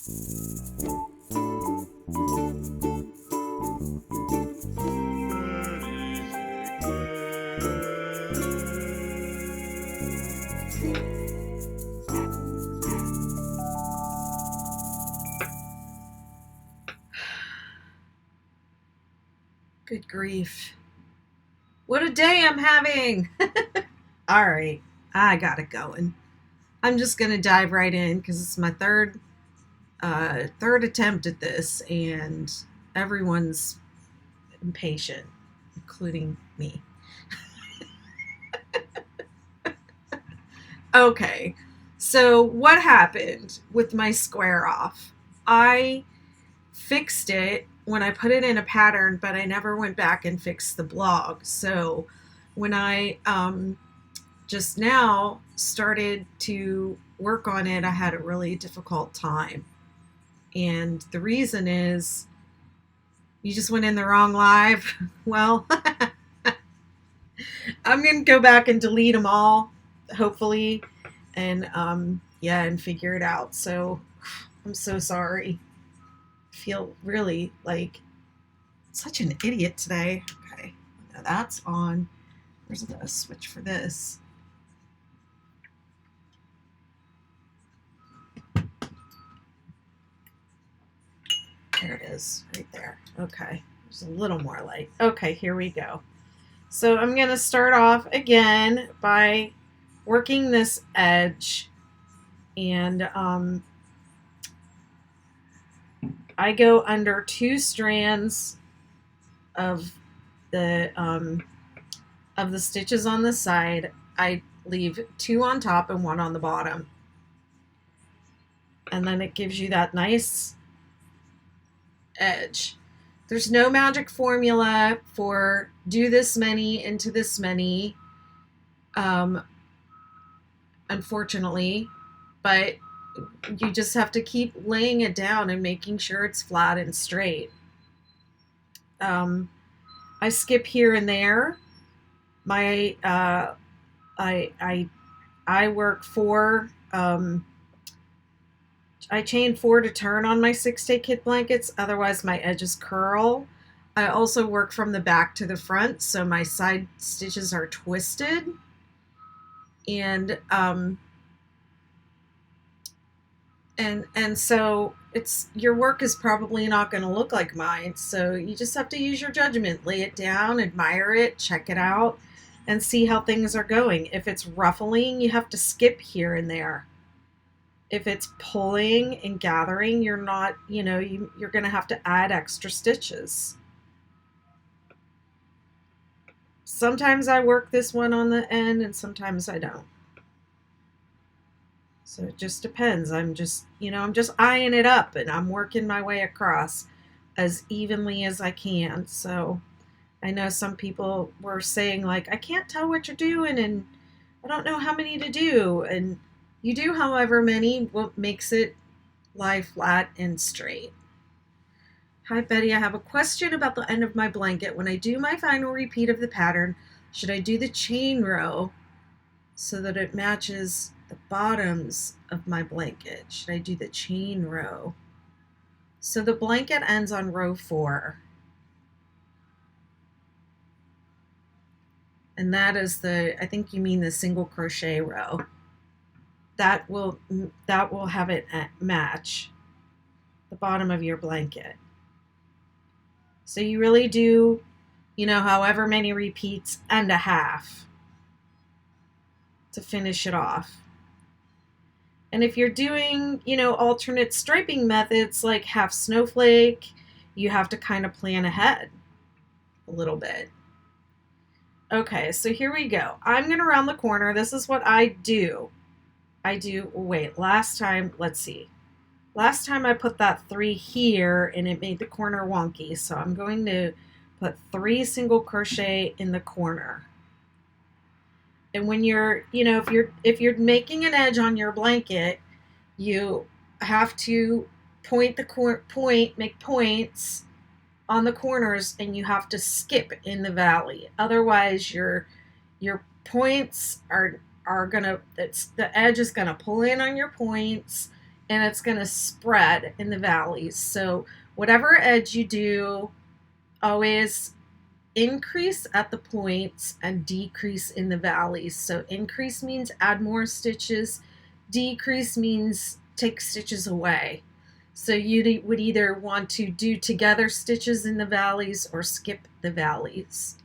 Good grief. What a day I'm having. All right, I got it going. I'm just going to dive right in because it's my third attempt at this, and everyone's impatient, including me. Okay, so what happened with my square off? I fixed it when I put it in a pattern, but I never went back and fixed the blog. So when I just now started to work on it, I had a really difficult time. And the reason is you just went in the wrong live. Well, I'm going to go back and delete them all, hopefully, and yeah, and figure it out. So I'm so sorry. I feel really like such an idiot today. Okay, now that's on. Where's the switch for this? There it is, right there. Okay, there's a little more light. Okay, here we go. So I'm going to start off again by working this edge, and I go under 2 strands of the stitches on the side. I leave 2 on top and 1 on the bottom, and then it gives you that nice edge. There's no magic formula for do this many into this many, unfortunately, but you just have to keep laying it down and making sure it's flat and straight. I skip here and there. My I work 4. I chain 4 to turn on my 6-day kit blankets, otherwise my edges curl. I also work from the back to the front, so my side stitches are twisted. And so it's your work is probably not going to look like mine, so you just have to use your judgment. Lay it down, admire it, check it out, and see how things are going. If it's ruffling, you have to skip here and there. If it's pulling and gathering, you're not, you're going to have to add extra stitches. Sometimes I work this one on the end and sometimes I don't. So it just depends. I'm just eyeing it up, and I'm working my way across as evenly as I can. So I know some people were saying, like, I can't tell what you're doing and I don't know how many to do. And you do however many, what makes it lie flat and straight. Hi, Betty. I have a question about the end of my blanket. When I do my final repeat of the pattern, should I do the chain row so that it matches the bottoms of my blanket? Should I do the chain row? So the blanket ends on row 4. And that is I think you mean the single crochet row. That will have it match the bottom of your blanket. So you really do, however many repeats and a half to finish it off. And if you're doing, alternate striping methods like half snowflake, you have to kind of plan ahead a little bit. Okay, so here we go. I'm going to round the corner. This is what I do. Last time I put that 3 here and it made the corner wonky. So I'm going to put 3 single crochet in the corner. And when you're, if you're making an edge on your blanket, you have to make points on the corners, and you have to skip in the valley. Otherwise, your points are gonna, the edge is gonna pull in on your points, and it's going to spread in the valleys. So whatever edge you do, always increase at the points and decrease in the valleys. So increase means add more stitches, decrease means take stitches away. So you would either want to do together stitches in the valleys or skip the valleys.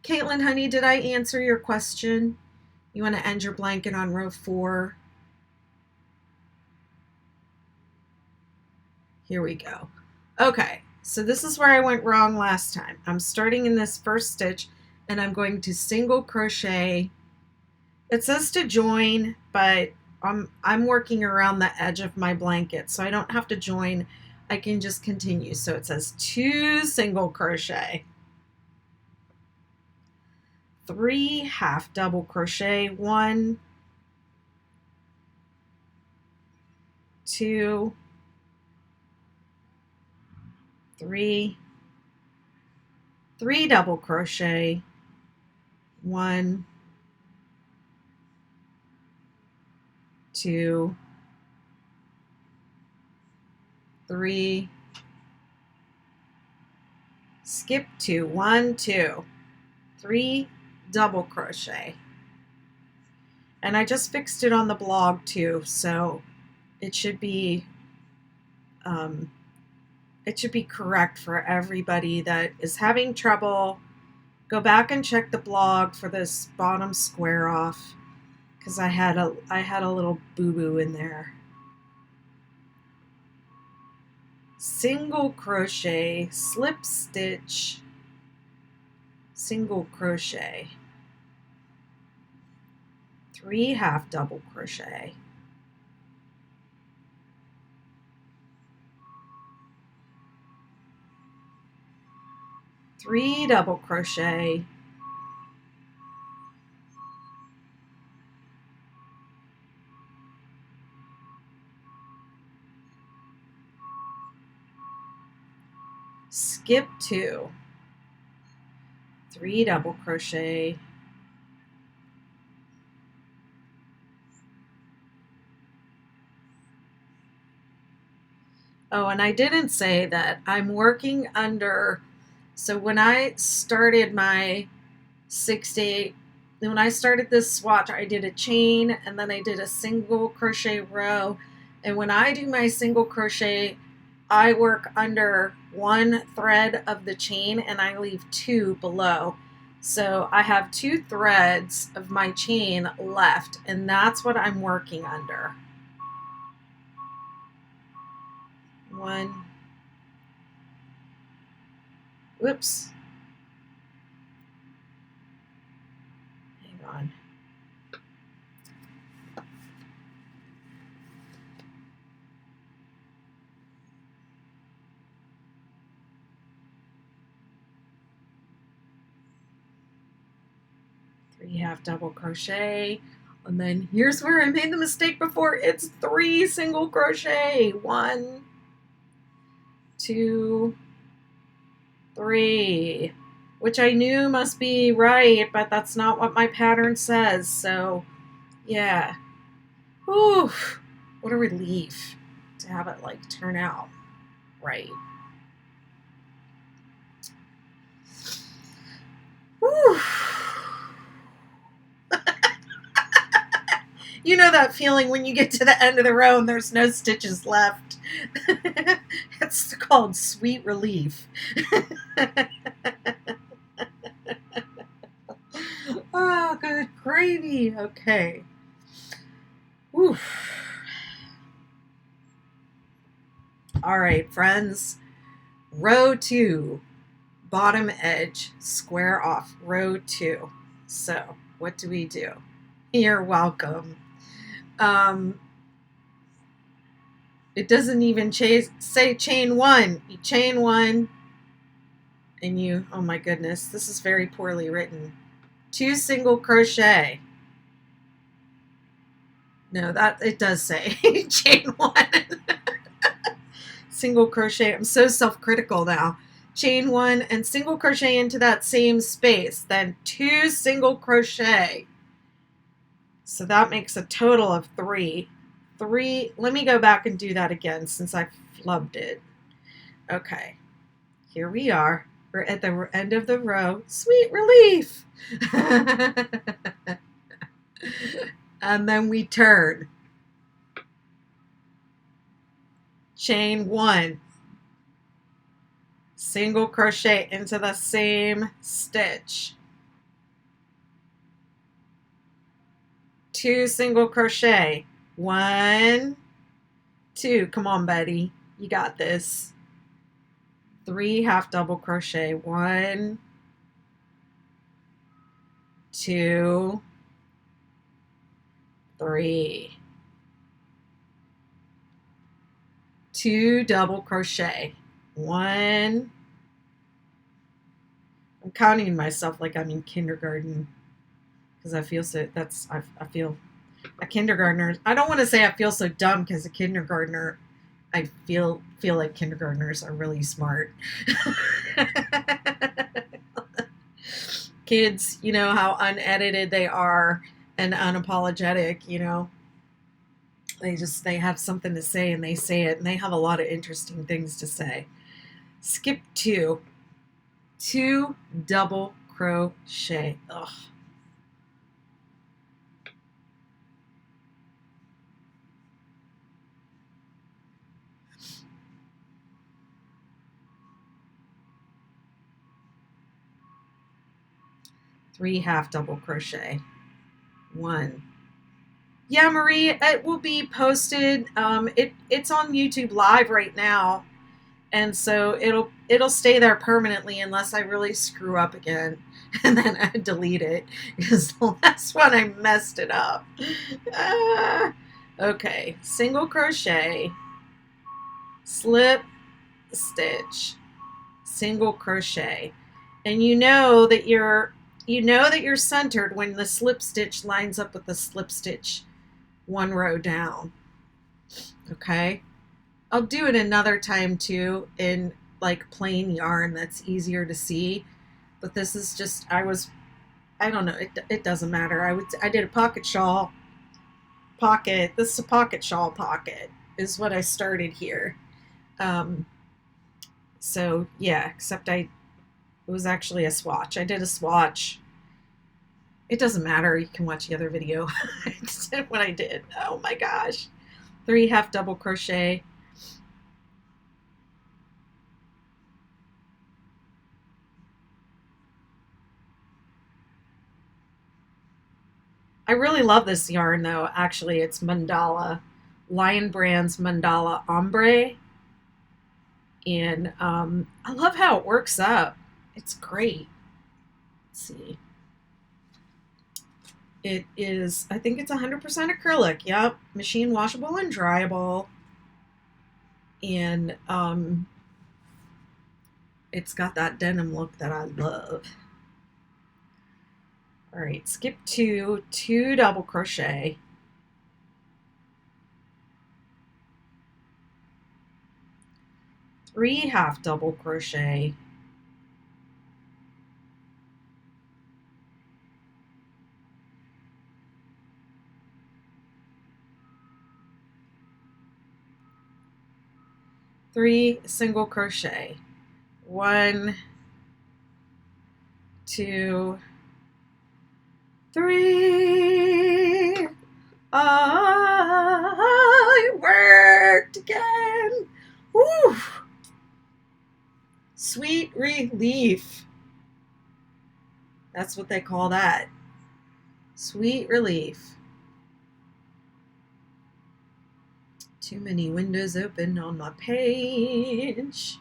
Caitlin, honey, did I answer your question? You want to end your blanket on row 4? Here we go. Okay, so this is where I went wrong last time. I'm starting in this first stitch and I'm going to single crochet. It says to join, but I'm working around the edge of my blanket, so I don't have to join. I can just continue. So it says 2 single crochet, 3 half double crochet, 1, 2, 3, 3 double crochet, 1, 2, 3, skip 2, 1, 2, 3 double crochet. And I just fixed it on the blog too, so it should be correct for everybody that is having trouble. Go back and check the blog for this bottom square off, because I had a little boo-boo in there. Single crochet, slip stitch, single crochet, 3 half double crochet, 3 double crochet, 2, 3 double crochet, oh, and I didn't say that I'm working under. So when I started my 6 to 8, when I started this swatch, I did a chain and then I did a single crochet row. And when I do my single crochet, I work under 1 thread of the chain and I leave 2 below. So I have 2 threads of my chain left, and that's what I'm working under. 1, whoops, hang on. Half double crochet, and then here's where I made the mistake before. It's 3 single crochet, 1, 2, 3, which I knew must be right, but that's not what my pattern says. So yeah, whew, what a relief to have it like turn out right. Whew. You know that feeling when you get to the end of the row and there's no stitches left. It's called sweet relief. Oh, good gravy. Okay. Whew. All right, friends. Row 2, bottom edge, square off, row 2. So what do we do? You're welcome. It doesn't even say chain 1. You chain 1 and you, oh my goodness, this is very poorly written. 2 single crochet. No, that it does say chain 1. Single crochet. I'm so self-critical now. Chain 1 and single crochet into that same space, then 2 single crochet. So that makes a total of 3. 3. Let me go back and do that again since I flubbed it. Okay, here we are. We're at the end of the row. Sweet relief. And then we turn. Chain 1. Single crochet into the same stitch. 2 single crochet. 1, 2. Come on, Betty. You got this. 3 half double crochet. 1, 2, 3. 2 double crochet. 1. I'm counting myself like I'm in kindergarten because I feel so. I feel a kindergartner. I don't want to say I feel so dumb because a kindergartner. I feel like kindergartners are really smart. Kids, you know how unedited they are and unapologetic. You know, they have something to say and they say it, and they have a lot of interesting things to say. Skip 2. 2 double crochet. Ugh. Three half double crochet. 1. Yeah, Marie, it will be posted. It's on YouTube Live right now, and so it'll stay there permanently unless I really screw up again, and then I delete it because the last one I messed it up. Okay, single crochet, slip, stitch, single crochet, and you know that you're centered when the slip stitch lines up with the slip stitch 1 row down. Okay, I'll do it another time too in like plain yarn that's easier to see, but this is just I don't know, it doesn't matter. I did a pocket shawl pocket. This is a pocket shawl pocket is what I started here. So yeah, except it was actually a swatch. I did a swatch. It doesn't matter. You can watch the other video. I just did what I did. Oh my gosh. 3 half double crochet. I really love this yarn though. Actually, it's Mandala, Lion Brand's Mandala Ombre. And I love how it works up. It's great. Let's see. It is, I think it's 100% acrylic. Yep. Machine washable and dryable. And it's got that denim look that I love. All right, skip 2, 2 double crochet. 3 half double crochet. 3 single crochet. 1, 2, 3. I worked again. Woo! Sweet relief. That's what they call that. Sweet relief. Too many windows open on my page.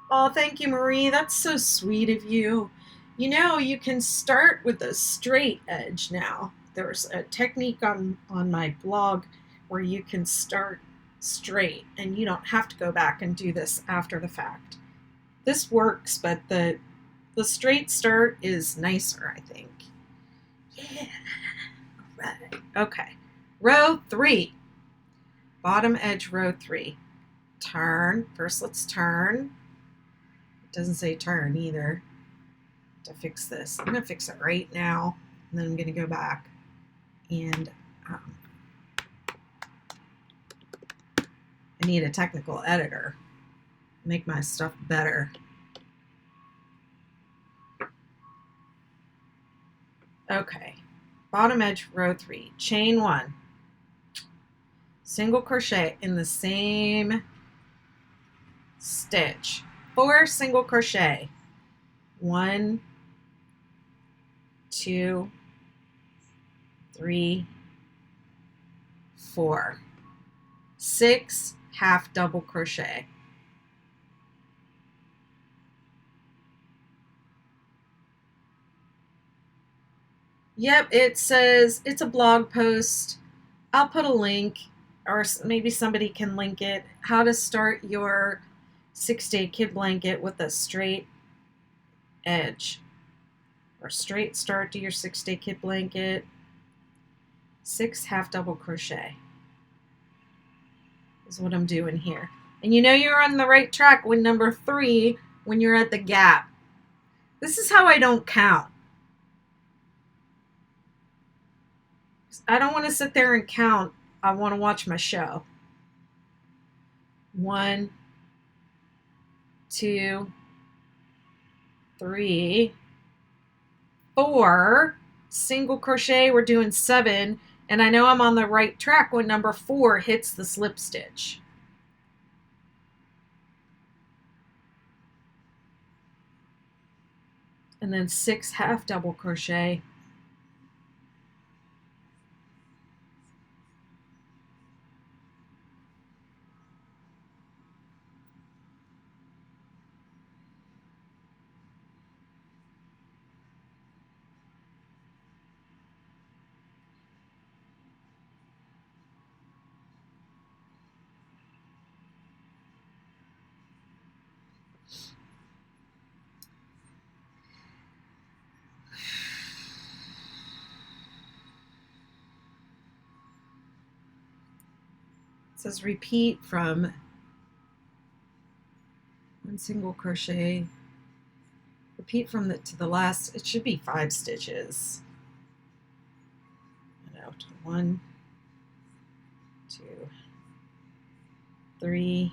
Oh, thank you, Marie. That's so sweet of you. You know, you can start with a straight edge now. There's a technique on my blog where you can start straight and you don't have to go back and do this after the fact. This works, but the straight start is nicer, I think. Yeah. All right. Okay. Row 3. Bottom edge row 3. Turn. First, let's turn. It doesn't say turn either. To fix this, I'm going to fix it right now, and then I'm going to go back and need a technical editor. Make my stuff better. Okay, bottom edge row 3, chain 1, single crochet in the same stitch, 4 single crochet, 1, 2, 3, 4, 6 half double crochet. Yep, it says it's a blog post. I'll put a link, or maybe somebody can link it, how to start your 6-day kid blanket with a straight edge, or straight start to your 6-day kid blanket. 6 half double crochet is what I'm doing here. And you know you're on the right track with number 3 when you're at the gap. This is how I don't count. I don't want to sit there and count. I want to watch my show. 1, 2, 3, 4 single crochet. We're doing 7, and I know I'm on the right track when number 4 hits the slip stitch. And then 6 half double crochet. It says repeat from 1 single crochet, repeat from the to the last. It should be 5 stitches. 1, 2, 3,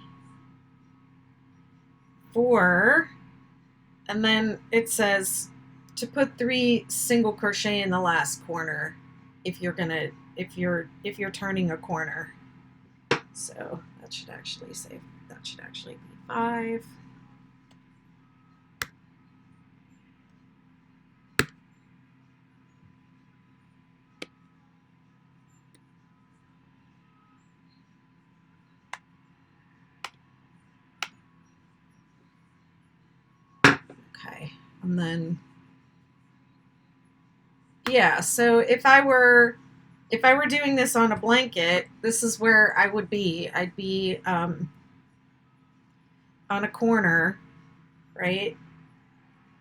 4, and then it says to put 3 single crochet in the last corner if you're turning a corner. So that should actually be 5. Okay, and then yeah, so if I were doing this on a blanket, this is where I would be. I'd be on a corner, right?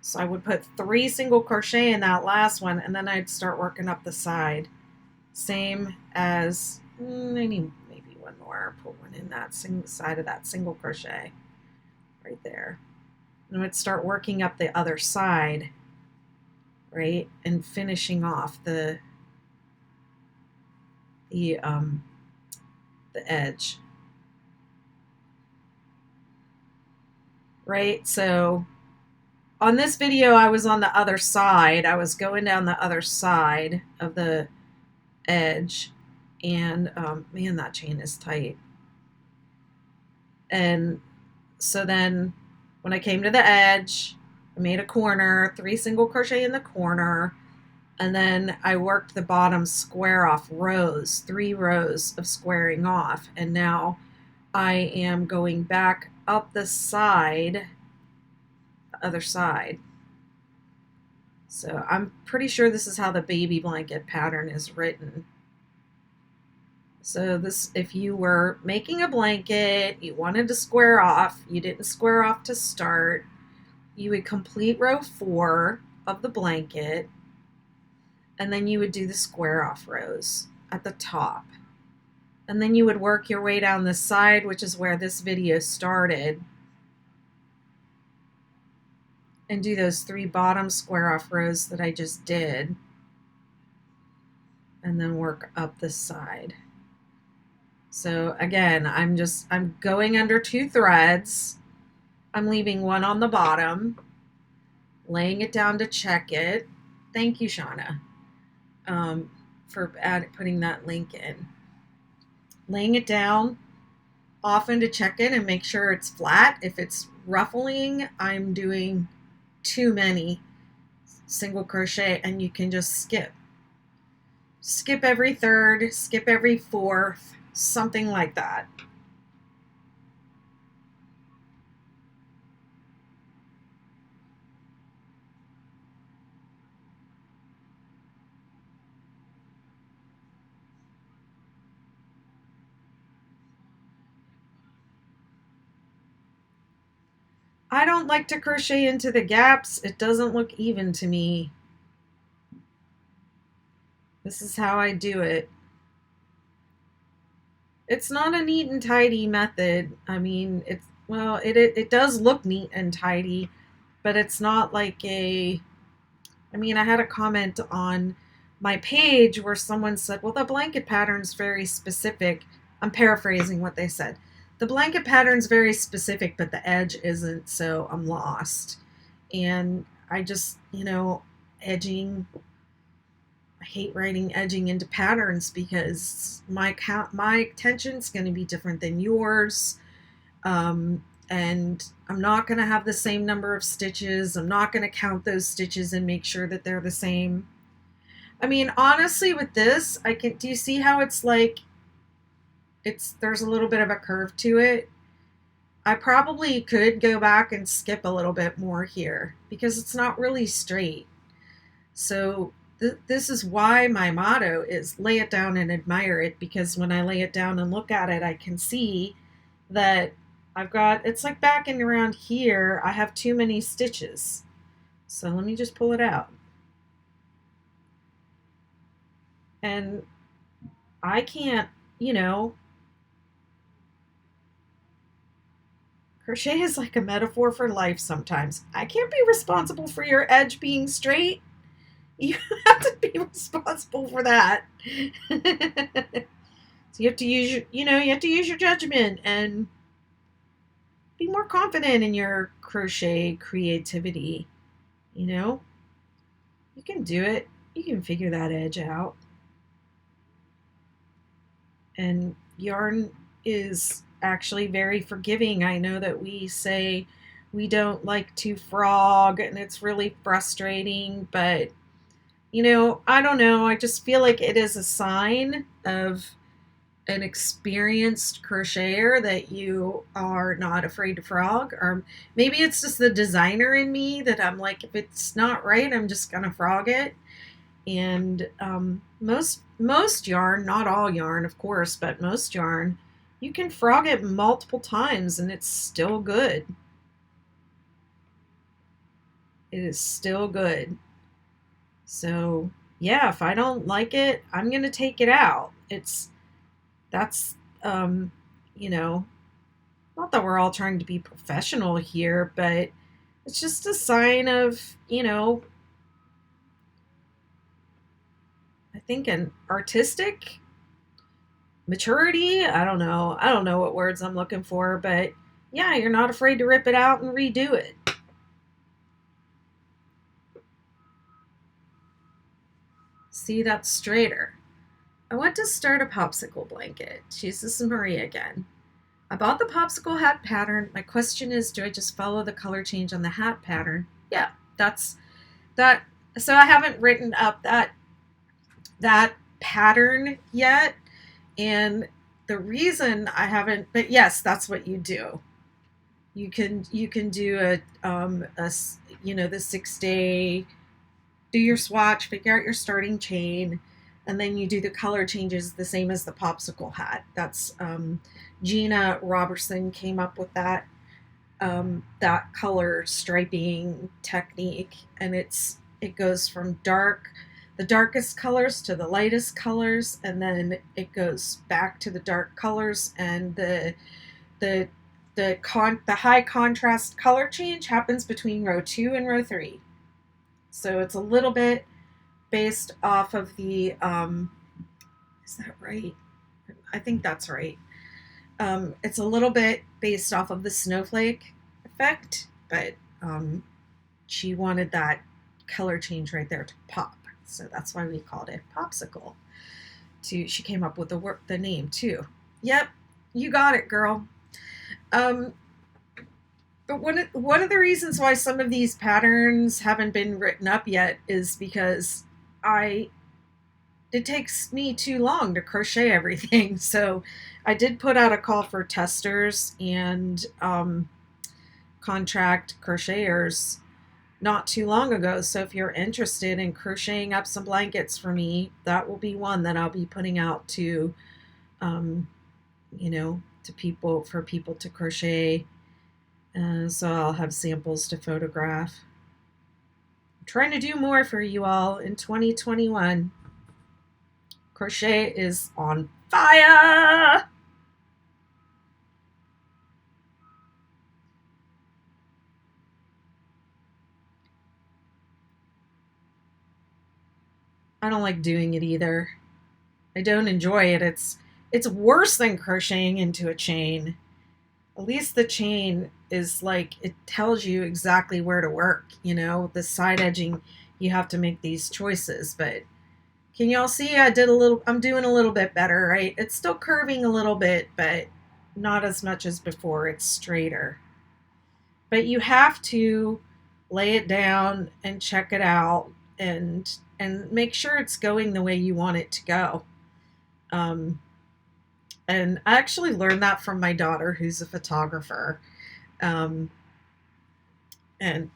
So I would put 3 single crochet in that last one, and then I'd start working up the side. Same as maybe one more. Put one in that side of that single crochet right there. And I would start working up the other side, right, and finishing off the edge, right? So on this video, I was on the other side. I was going down the other side of the edge, and man, that chain is tight. And so then when I came to the edge, I made a corner, 3 single crochet in the corner, and then I worked the bottom square off rows, 3 rows of squaring off, and now I am going back up the side, the other side. So I'm pretty sure this is how the baby blanket pattern is written. So this, if you were making a blanket, you wanted to square off, you didn't square off to start, you would complete row 4 of the blanket, and then you would do the square off rows at the top. And then you would work your way down the side, which is where this video started, and do those 3 bottom square off rows that I just did, and then work up the side. So again, I'm going under 2 threads. I'm leaving one on the bottom, laying it down to check it. Thank you, Shauna, for putting that link in. Laying it down often to check it and make sure it's flat. If it's ruffling, I'm doing too many single crochet, and you can just skip every third, skip every fourth, something like that. I don't like to crochet into the gaps. It doesn't look even to me. This is how I do it. It's not a neat and tidy method. I mean, it does look neat and tidy, but it's not like I had a comment on my page where someone said, well, the blanket pattern's very specific. I'm paraphrasing what they said. The blanket pattern's very specific, but the edge isn't, so I'm lost. And I just, edging, I hate writing edging into patterns because my attention's going to be different than yours. And I'm not going to have the same number of stitches. I'm not going to count those stitches and make sure that they're the same. I mean, honestly, with this, do you see how it's like, there's a little bit of a curve to it? I probably could go back and skip a little bit more here because it's not really straight. So this is why my motto is lay it down and admire it, because when I lay it down and look at it, I can see that it's like back and around here, I have too many stitches. So let me just pull it out. And I can't, crochet is like a metaphor for life sometimes. I can't be responsible for your edge being straight. You have to be responsible for that. So you have to use your judgment and be more confident in your crochet creativity. You can do it. You can figure that edge out. And yarn is actually very forgiving. I know that we say we don't like to frog and it's really frustrating, but I don't know. I just feel like it is a sign of an experienced crocheter that you are not afraid to frog. Or maybe it's just the designer in me that I'm like, if it's not right, I'm just gonna frog it. And most yarn, not all yarn of course, but most yarn, you can frog it multiple times and it's still good. It is still good. So yeah, if I don't like it, I'm gonna take it out. That's not that we're all trying to be professional here, but it's just a sign of, I think an artistic maturity. I don't know what words I'm looking for, but yeah, you're not afraid to rip it out and redo it. See, that's straighter. I want to start a popsicle blanket. Jeez, this is Maria again. I bought the popsicle hat pattern. My question is, do I just follow the color change on the hat pattern? Yeah, that's that. So I haven't written up that pattern yet, and the reason I haven't, but yes, that's what you do. You can do the 6-day, do your swatch, figure out your starting chain, and then you do the color changes the same as the popsicle hat. That's Gina Robertson came up with that color striping technique, and it goes from the darkest colors to the lightest colors, and then it goes back to the dark colors, and the high contrast color change happens between row 2 and row 3. So it's a little bit based off of the is that right? I think that's right. It's a little bit based off of the snowflake effect, but she wanted that color change right there to pop. So that's why we called it popsicle. She came up with the name too. Yep, you got it, girl. Um, but one of the reasons why some of these patterns haven't been written up yet is because I it takes me too long to crochet everything. So I did put out a call for testers and contract crocheters not too long ago. So if you're interested in crocheting up some blankets for me, that will be one that I'll be putting out to, um, to people for people to crochet. So I'll have samples to photograph. I'm trying to do more for you all in 2021. Crochet is on fire. I don't like doing it either. I don't enjoy it. It's worse than crocheting into a chain. At least the chain is like it tells you exactly where to work, the side edging, you have to make these choices, but can y'all see I'm doing a little bit better, right? It's still curving a little bit, but not as much as before. It's straighter. But you have to lay it down and check it out and make sure it's going the way you want it to go. Um, and I actually learned that from my daughter, who's a photographer, um, and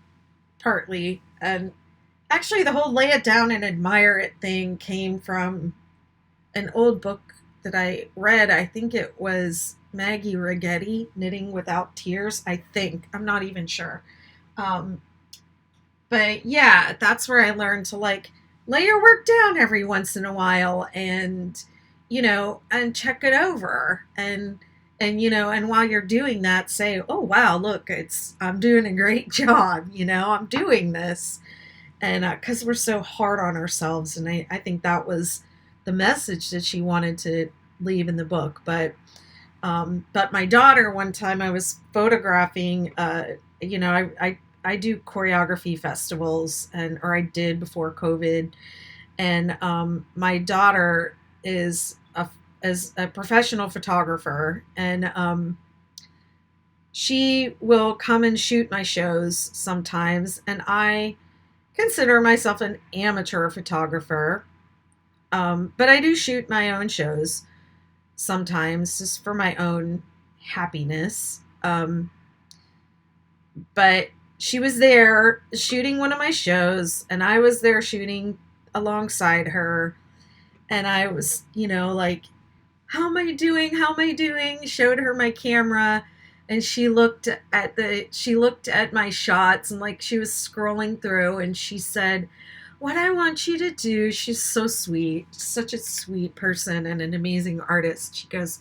partly, and actually the whole lay it down and admire it thing came from an old book that I read. I think it was Maggie Rigetti, Knitting Without Tears. I think, I'm not even sure. Um, but yeah, that's where I learned to like lay your work down every once in a while and and check it over and while you're doing that say, oh wow, look, I'm doing a great job, I'm doing this. And because we're so hard on ourselves, and I think that was the message that she wanted to leave in the book. But my daughter, one time I was photographing, I do choreography festivals, or I did before COVID, and my daughter is a professional photographer, and she will come and shoot my shows sometimes, and I consider myself an amateur photographer, but I do shoot my own shows sometimes just for my own happiness. But she was there shooting one of my shows, and I was there shooting alongside her. And I was, like, how am I doing? How am I doing? Showed her my camera, and she looked at my shots, and like she was scrolling through, and she said, what I want you to do, she's so sweet, such a sweet person and an amazing artist. She goes,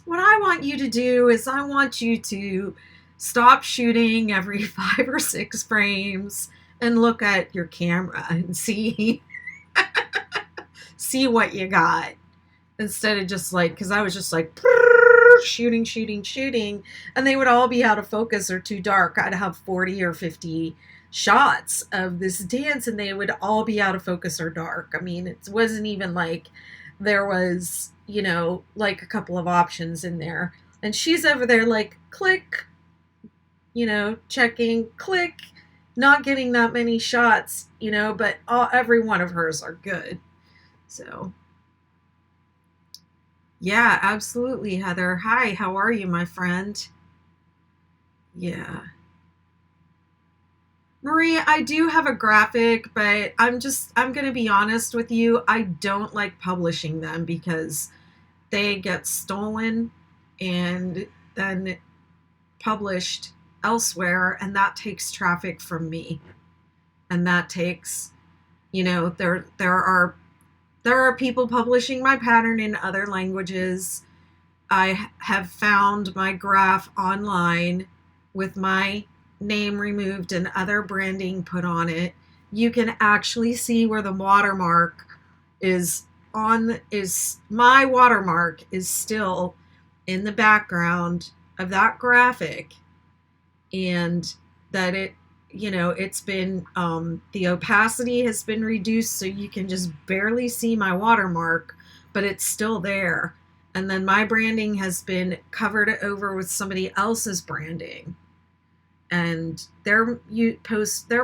what I want you to do is I want you to stop shooting every 5 or 6 frames and look at your camera and see what you got, instead of just like, because I was just like shooting, and they would all be out of focus or too dark. I'd have 40 or 50 shots of this dance, and they would all be out of focus or dark. I mean, it wasn't even like there was, like a couple of options in there. And she's over there like, click, checking, click, not getting that many shots, but every one of hers are good. So, yeah, absolutely, Heather. Hi, how are you, my friend? Yeah. Maria, I do have a graphic, but I'm going to be honest with you. I don't like publishing them because they get stolen and then published elsewhere, and that takes traffic from me. And that takes, there are people publishing my pattern in other languages. I have found my graph online with my name removed and other branding put on it. You can actually see where the watermark is my watermark is still in the background of that graphic, and that it's been, the opacity has been reduced so you can just barely see my watermark, but it's still there. And then my branding has been covered over with somebody else's branding. And they're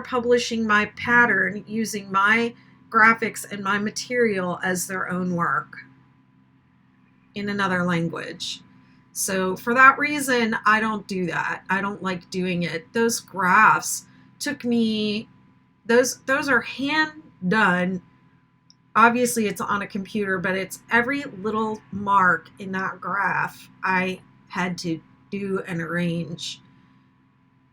publishing my pattern using my graphics and my material as their own work in another language. So for that reason, I don't do that. I don't like doing it. Those graphs took me, those are hand done. Obviously it's on a computer, but it's every little mark in that graph I had to do and arrange,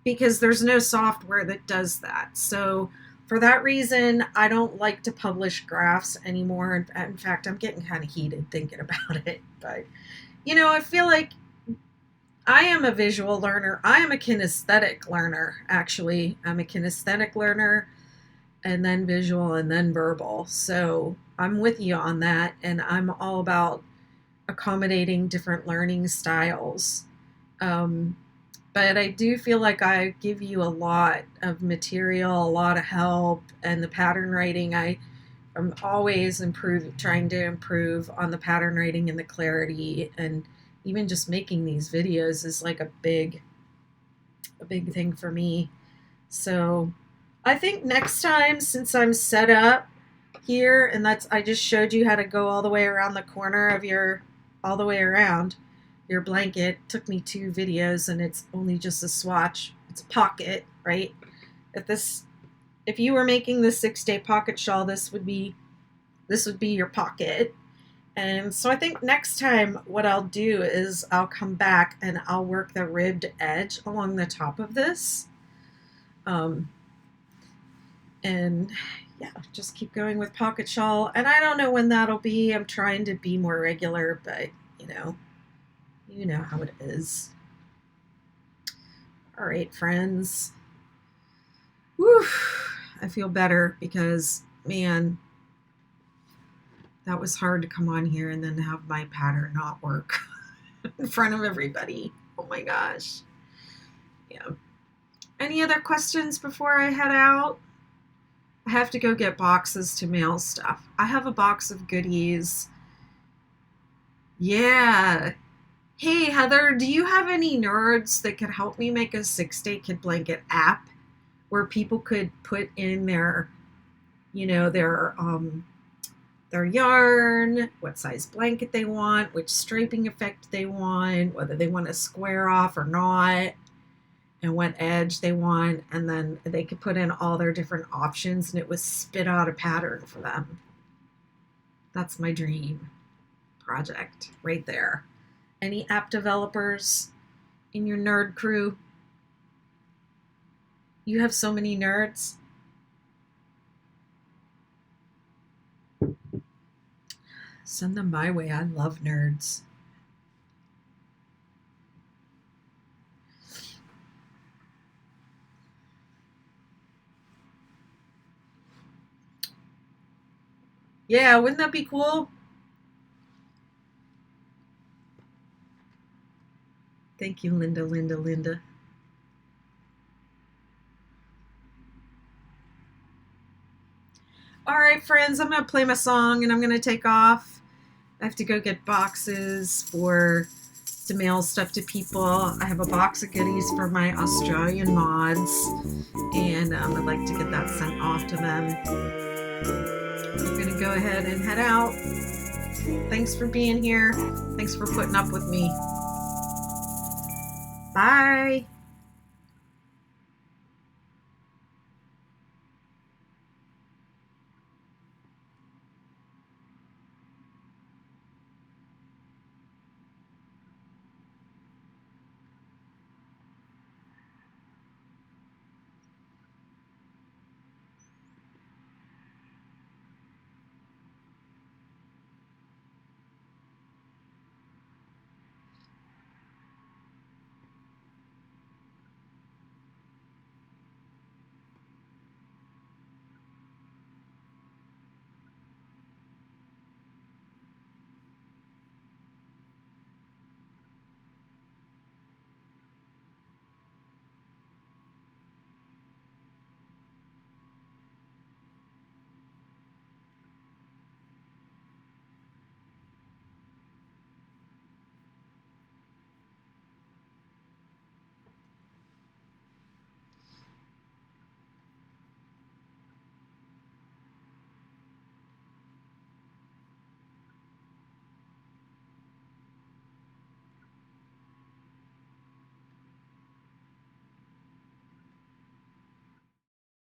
because there's no software that does that. So for that reason, I don't like to publish graphs anymore. In fact, I'm getting kind of heated thinking about it. But, I feel like I am a visual learner. I am a kinesthetic learner, actually. I'm a kinesthetic learner, and then visual, and then verbal. So I'm with you on that, and I'm all about accommodating different learning styles. But I do feel like I give you a lot of material, a lot of help, and the pattern writing, I'm always trying to improve on the pattern writing and the clarity, and even just making these videos is like a big thing for me. So I think next time, since I'm set up here, and I just showed you how to go all the way around the corner of all the way around your blanket. It took me 2 videos, and it's only just a swatch. It's a pocket, right? If you were making the 6-day pocket shawl, this would be your pocket. And so I think next time what I'll do is I'll come back and I'll work the ribbed edge along the top of this. And yeah, just keep going with pocket shawl. And I don't know when that'll be. I'm trying to be more regular, but you know how it is. All right, friends. Whew, I feel better, because, man, that was hard to come on here and then have my pattern not work in front of everybody. Oh my gosh. Yeah. Any other questions before I head out? I have to go get boxes to mail stuff. I have a box of goodies. Yeah. Hey, Heather, do you have any nerds that could help me make a 6-day kid blanket app where people could put in their yarn, what size blanket they want, which striping effect they want, whether they want to square off or not, and what edge they want, and then they could put in all their different options and it would spit out a pattern for them. That's my dream project right there. Any app developers in your nerd crew? You have so many nerds. Send them my way. I love nerds. Yeah, wouldn't that be cool? Thank you, Linda. All right, friends, I'm going to play my song and I'm going to take off. I have to go get boxes to mail stuff to people. I have a box of goodies for my Australian mods, and I'd like to get that sent off to them. I'm going to go ahead and head out. Thanks for being here. Thanks for putting up with me. Bye.